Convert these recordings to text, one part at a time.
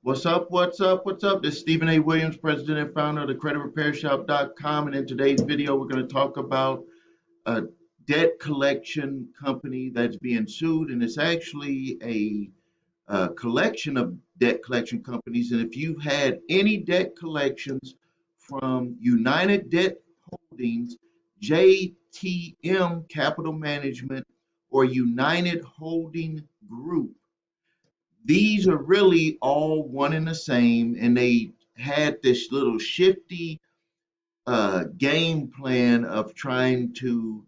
What's up? What's up? What's up? This is Stephen A. Williams, president and founder of the creditrepairshop.com. And in today's video, we're going to talk about a debt collection company that's being sued. And it's actually a collection of debt collection companies. And if you've had any debt collections from United Debt Holdings, JTM Capital Management, or United Holding Group, these are really all one and the same, and they had this little shifty game plan of trying to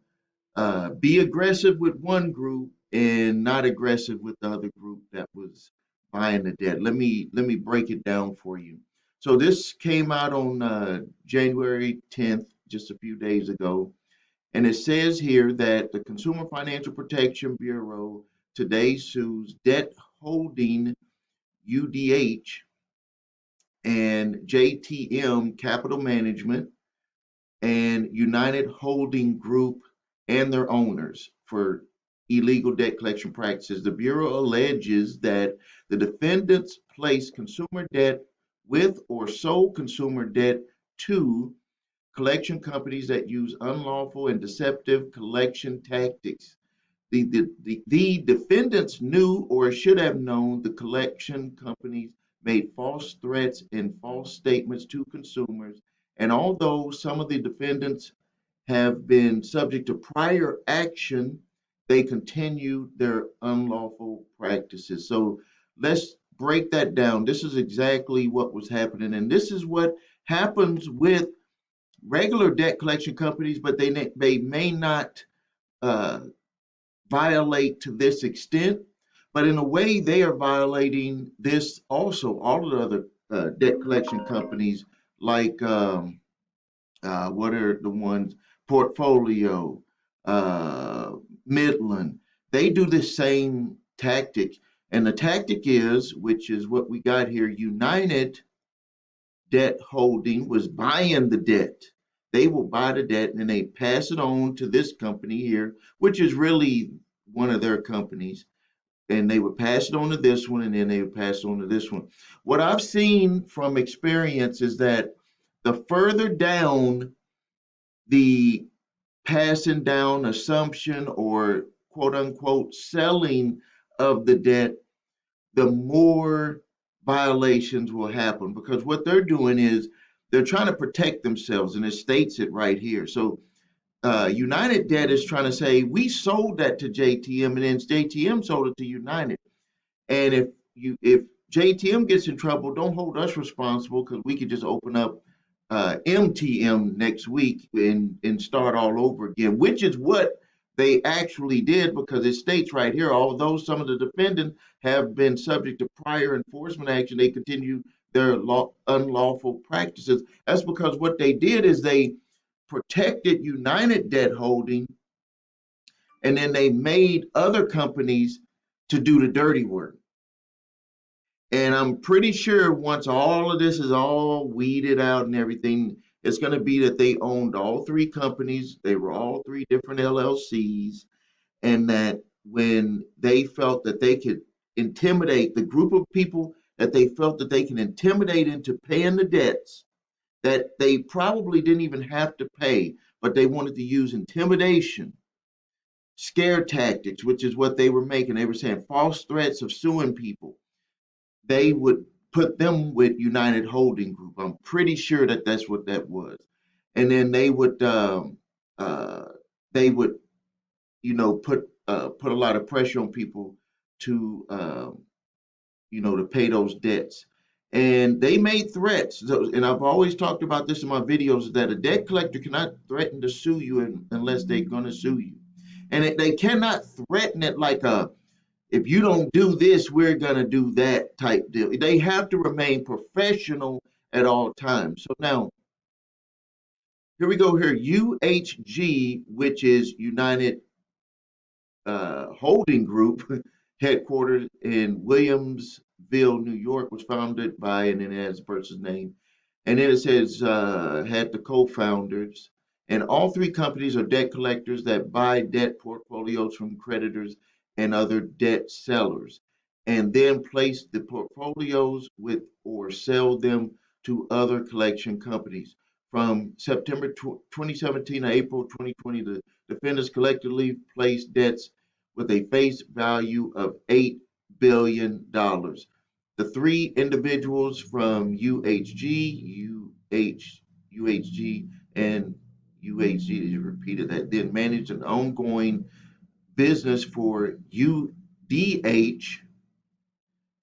be aggressive with one group and not aggressive with the other group that was buying the debt. Let me break it down for you. So this came out on January 10th, just a few days ago, and it says here that the Consumer Financial Protection Bureau today sues Debt Holding UDH and JTM Capital Management and United Holding Group and their owners for illegal debt collection practices. The Bureau alleges that the defendants placed consumer debt with or sold consumer debt to collection companies that use unlawful and deceptive collection tactics. The defendants knew or should have known the collection companies made false threats and false statements to consumers. And although some of the defendants have been subject to prior action, they continue their unlawful practices. So let's break that down. This is exactly what was happening. And this is what happens with regular debt collection companies, but they may not uh, violate to this extent, but in a way they are violating this also. All of the other debt collection companies, like what are the ones? Portfolio, uh, Midland, they do the same tactic. And the tactic is, which is what we got here, United Debt Holding was buying the debt. They will buy the debt and then they pass it on to this company here, which is really one of their companies. And they would pass it on to this one and then they would pass it on to this one. What I've seen from experience is that the further down the passing down assumption or quote unquote selling of the debt, the more violations will happen because what they're doing is they're trying to protect themselves, and it states it right here. So United Debt is trying to say we sold that to JTM, and then JTM sold it to United. And if JTM gets in trouble, don't hold us responsible because we could just open up MTM next week and start all over again, which is what they actually did because it states right here, although some of the defendants have been subject to prior enforcement action, they continue their unlawful practices. That's because what they did is they protected United Debt Holding and then they made other companies to do the dirty work. And I'm pretty sure once all of this is all weeded out and everything, it's going to be that they owned all three companies. They were all three different LLCs. And that when they felt that they could intimidate the group of people that they felt that they can intimidate into paying the debts that they probably didn't even have to pay, but they wanted to use intimidation, scare tactics, which is what they were making. They were saying false threats of suing people. They would put them with United Holding Group. I'm pretty sure that that's what that was. And then uh, they would, put a lot of pressure on people to, to pay those debts. And they made threats. So, and I've always talked about this in my videos that a debt collector cannot threaten to sue you unless they're going to sue you. And they cannot threaten it like if you don't do this, we're going to do that type deal. They have to remain professional at all times. So now, here we go here. UHG, which is United Holding Group, headquartered in Williamsville, New York, was founded by, and then it has the person's name. And then it says, had the co-founders. And all three companies are debt collectors that buy debt portfolios from creditors and other debt sellers. and then place the portfolios with or sell them to other collection companies. From September 2017 to April 2020, the defendants collectively placed debts with a face value of $8 billion. The three individuals from UHG, and UHG, repeated that, then managed an ongoing business for UDH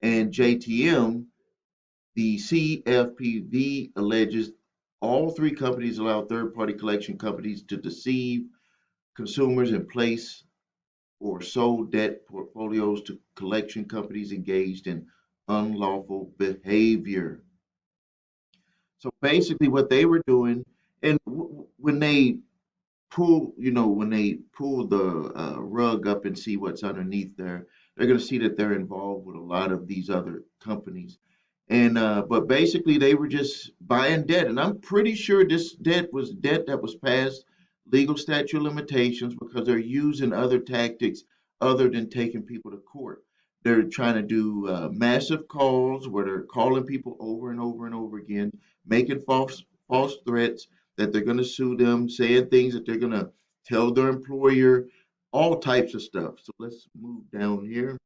and JTM. The Cfpb alleges all three companies allow third-party collection companies to deceive consumers and place or sold debt portfolios to collection companies engaged in unlawful behavior. So basically, what they were doing, and when they when they pull the rug up and see what's underneath there, they're going to see that they're involved with a lot of these other companies. And but basically, they were just buying debt, and I'm pretty sure this debt was debt that was past legal statute of limitations because they're using other tactics other than taking people to court. They're trying to do massive calls where they're calling people over and over and over again, making false threats that they're going to sue them, saying things that they're going to tell their employer, all types of stuff. So let's move down here.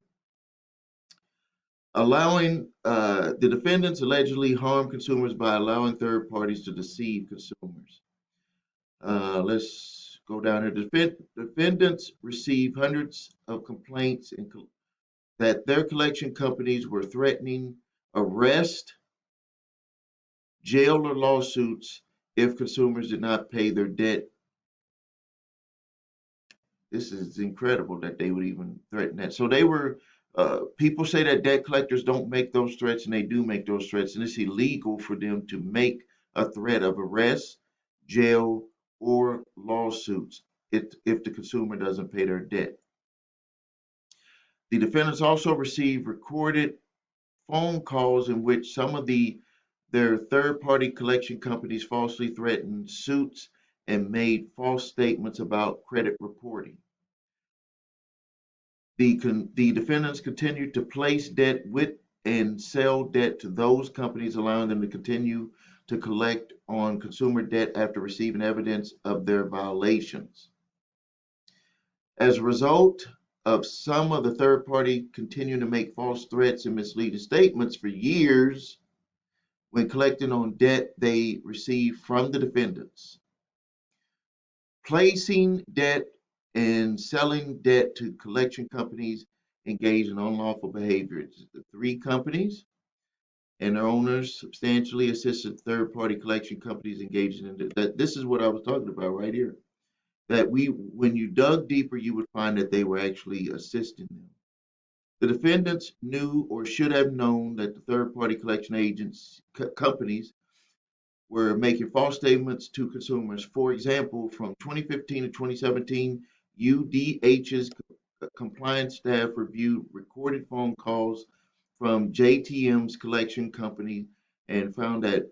Allowing the defendants allegedly harm consumers by allowing third parties to deceive consumers. Let's go down here. Defendants receive hundreds of complaints that their collection companies were threatening arrest, jail, or lawsuits if consumers did not pay their debt. This is incredible that they would even threaten that. So they were, people say that debt collectors don't make those threats, and they do make those threats, and it's illegal for them to make a threat of arrest, jail, or lawsuits if the consumer doesn't pay their debt. The defendants also received recorded phone calls in which some of their third-party collection companies falsely threatened suits and made false statements about credit reporting. The defendants continued to place debt with and sell debt to those companies, allowing them to continue to collect on consumer debt after receiving evidence of their violations. As a result of some of the third party continuing to make false threats and misleading statements for years when collecting on debt they received from the defendants, placing debt and selling debt to collection companies engaged in unlawful behavior. The three companies and their owners substantially assisted third-party collection companies engaging in that. This is what I was talking about right here. That when you dug deeper, you would find that they were actually assisting them. The defendants knew or should have known that the third-party collection agents companies were making false statements to consumers. For example, from 2015 to 2017, UDH's compliance staff reviewed recorded phone calls from JTM's collection company and found that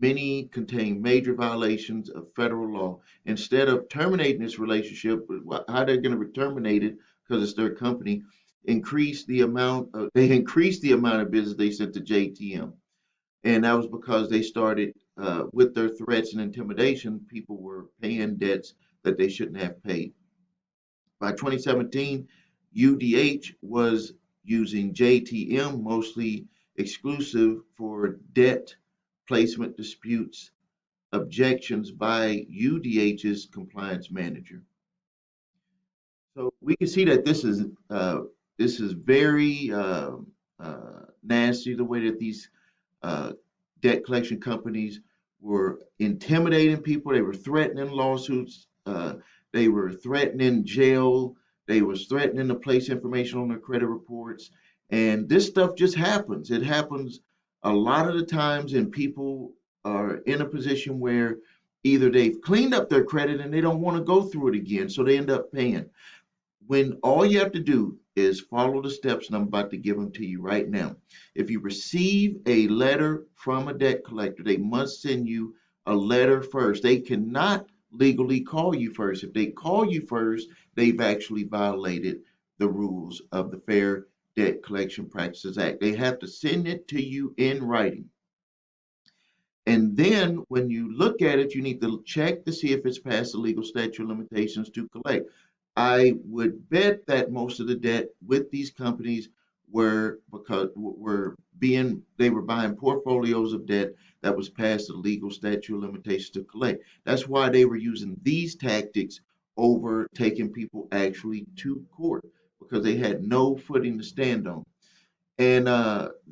many contained major violations of federal law. Instead of terminating this relationship, how they're going to terminate it because it's their company, they increased the amount of business they sent to JTM. And that was because they started with their threats and intimidation, people were paying debts that they shouldn't have paid. By 2017, UDH was using JTM mostly exclusive for debt placement disputes objections by UDH's compliance manager. So we can see that this is very nasty, the way that these uh, debt collection companies were intimidating people. They were threatening lawsuits. They were threatening jail. They was threatening to place information on their credit reports. And this stuff just happens. It happens a lot of the times, and people are in a position where either they've cleaned up their credit and they don't want to go through it again, so they end up paying. When all you have to do is follow the steps, and I'm about to give them to you right now. If you receive a letter from a debt collector, they must send you a letter first. They cannot legally call you first. If they call you first, they've actually violated the rules of the Fair Debt Collection Practices Act. They have to send it to you in writing. And then when you look at it, you need to check to see if it's past the legal statute of limitations to collect. I would bet that most of the debt with these companies were because they were buying portfolios of debt that was past the legal statute of limitations to collect. That's why they were using these tactics over taking people actually to court because they had no footing to stand on. And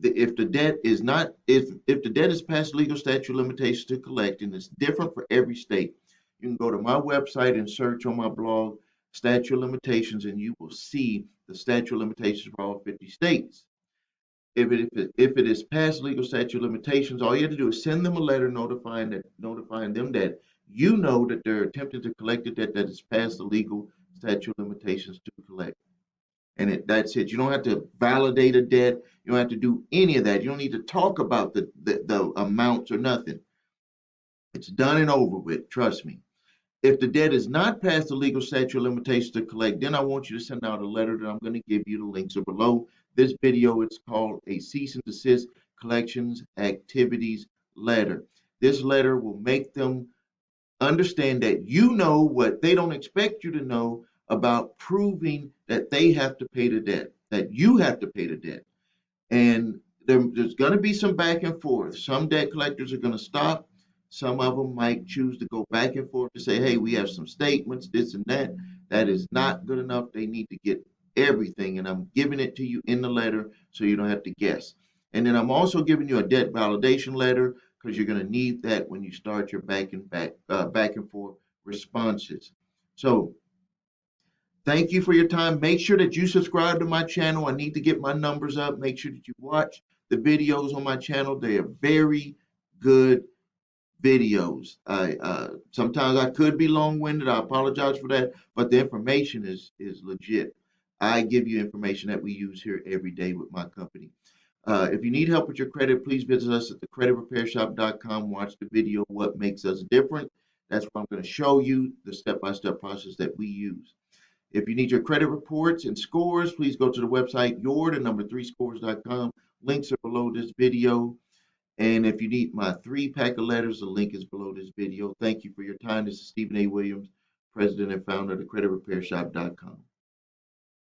if the debt is not, if the debt is past legal statute of limitations to collect, and it's different for every state, you can go to my website and search on my blog statute of limitations, and you will see the statute of limitations for all 50 states. If it is past legal statute of limitations, all you have to do is send them a letter notifying them that you know that they're attempting to collect a debt that is past the legal statute of limitations to collect. And that's it. You don't have to validate a debt. You don't have to do any of that. You don't need to talk about the amounts or nothing. It's done and over with. Trust me. If the debt is not past the legal statute of limitations to collect, then I want you to send out a letter that I'm going to give you. The links are below this video. It's called a cease and desist collections activities letter. This letter will make them understand that you know what they don't expect you to know about proving that they have to pay the debt, that you have to pay the debt. And there's going to be some back and forth. Some debt collectors are going to stop. Some of them might choose to go back and forth to say, hey, we have some statements, this and that. That is not good enough. They need to get everything. And I'm giving it to you in the letter so you don't have to guess. And then I'm also giving you a debt validation letter because you're going to need that when you start your back and forth responses. So thank you for your time. Make sure that you subscribe to my channel. I need to get my numbers up. Make sure that you watch the videos on my channel. They are very good videos. Sometimes I could be long-winded. I apologize for that, but the information is legit. I give you information that we use here every day with my company. If you need help with your credit, please visit us at thecreditrepairshop.com. Watch the video, What Makes Us Different. That's where I'm going to show you the step-by-step process that we use. If you need your credit reports and scores, please go to the website, your3scores.com. Links are below this video. And if you need my 3-pack of letters, the link is below this video. Thank you for your time. This is Stephen A. Williams, President and founder of thecreditrepairshop.com.